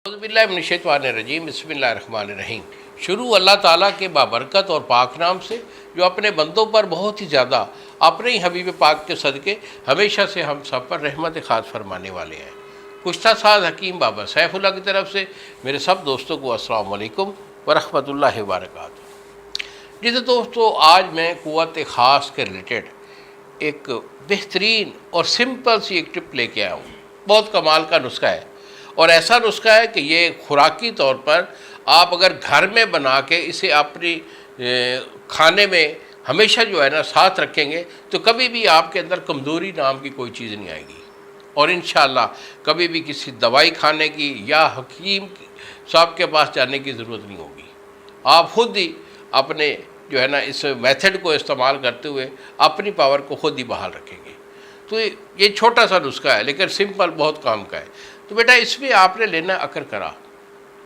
औज़ुबिल्लाहिमिनश्शैतानिर्रजीम बिस्मिल्लाहिर्रहमानिर्रहीम। शुरू अल्लाह ताला के बाबरकत और पाक नाम से जो अपने बंदों पर बहुत ही ज़्यादा अपने ही हबीब पाक के सदक़े हमेशा से हम सब पर रहमत ख़ास फरमाने वाले हैं। कुश्ता साज हकीम बाबा सैफुल्लाह की तरफ से मेरे सब दोस्तों को अस्सलाम वालेकुम व रहमतुल्लाहि व बरकातुहू। जिसे दोस्तों आज मैं क़ुव्वत ख़ास के रिलेटेड एक बेहतरीन और सिंपल सी एक टिप लेके आया हूँ। बहुत कमाल का नुस्खा है और ऐसा नुस्खा है कि ये खुराकी तौर पर आप अगर घर में बना के इसे अपनी खाने में हमेशा जो है ना साथ रखेंगे तो कभी भी आपके अंदर कमज़ोरी नाम की कोई चीज़ नहीं आएगी और इंशाअल्लाह कभी भी किसी दवाई खाने की या हकीम साहब के पास जाने की ज़रूरत नहीं होगी। आप खुद ही अपने जो है ना इस मेथड को इस्तेमाल करते हुए अपनी पावर को खुद ही बहाल रखेंगे। तो ये छोटा सा नुस्खा है लेकिन सिंपल बहुत काम का है। तो बेटा इसमें आपने लेना है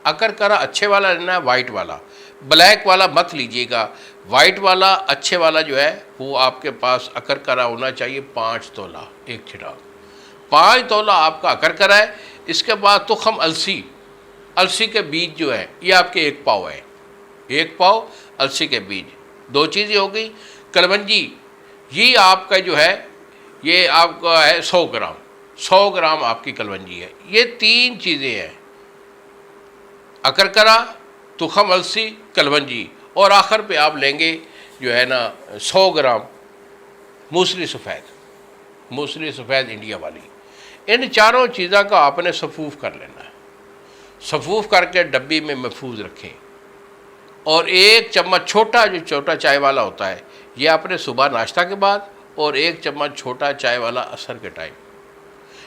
अकरकरा अच्छे वाला लेना है, वाइट वाला, ब्लैक वाला मत लीजिएगा। वाइट वाला अच्छे वाला जो है वो आपके पास अकरकरा होना चाहिए 5 तोला, एक छिटाक 5 तोला आपका अकरकरा है। इसके बाद तुखम अलसी के बीज जो है ये आपके 1 पाव है, 1 पाव अलसी के बीज। 2 चीज़ें हो गई। कलवंजी ये आपका जो है ये आपका है 100 ग्राम आपकी कलवंजी है। ये 3 चीज़ें हैं, अकरकरा, तुखम अलसी, कलवंजी और आखिर पे आप लेंगे जो है ना 100 ग्राम मूसली सफ़ेद इंडिया वाली। इन चारों चीज़ों का आपने सफ़ूफ़ कर लेना है। सफ़ूफ़ करके डब्बी में महफूज रखें और 1 चम्मच छोटा चाय वाला होता है ये आपने सुबह नाश्ता के बाद और 1 चम्मच छोटा चाय वाला असर के टाइम।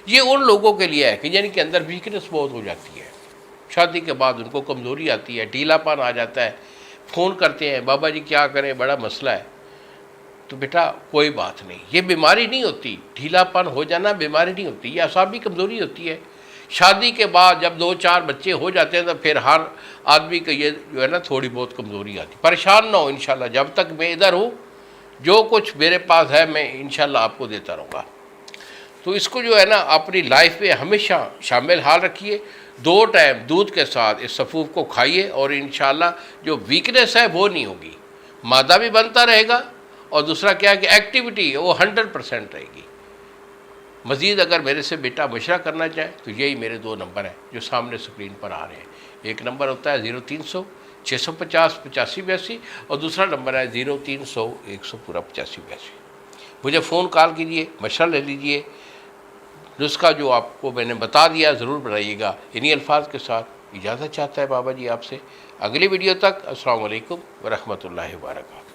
ये उन लोगों के लिए है कि यानी कि अंदर वीकनेस बहुत हो जाती है, शादी के बाद उनको कमज़ोरी आती है, ढीलापन आ जाता है, फ़ोन करते हैं बाबा जी क्या करें बड़ा मसला है। तो बेटा कोई बात नहीं, ये बीमारी नहीं होती, ढीलापन हो जाना बीमारी नहीं होती, ये असाबी कमज़ोरी होती है। शादी के बाद जब 2-4 बच्चे हो जाते हैं तो फिर हर आदमी को ये जो है ना थोड़ी बहुत कमज़ोरी आती। परेशान ना हो, इंशाल्लाह जब तक मैं इधर हूँ जो कुछ मेरे पास है मैं इंशाल्लाह आपको देता रहूँगा। तो इसको जो है ना अपनी लाइफ में हमेशा शामिल हाल रखिए। 2 टाइम दूध के साथ इस सफ़ूफ़ को खाइए और इंशाल्लाह जो वीकनेस है वो नहीं होगी, मादा भी बनता रहेगा और दूसरा क्या है कि एक्टिविटी वो 100% रहेगी। मज़ीद अगर मेरे से बेटा मशवरा करना चाहे तो यही मेरे 2 नंबर हैं जो सामने स्क्रीन पर आ रहे हैं। एक नंबर होता है 0300 650 8582 और दूसरा नंबर है 0300 100 पूरा 8582। मुझे फ़ोन कॉल कीजिए, मशवरा ले लीजिए। नुस्खा जो आपको मैंने बता दिया ज़रूर बनाइएगा। इन्हीं अल्फाज के साथ इजाज़त चाहता है बाबा जी आपसे। अगली वीडियो तक अस्सलाम वालेकुम व रहमतुल्लाहि व बरकातुहू।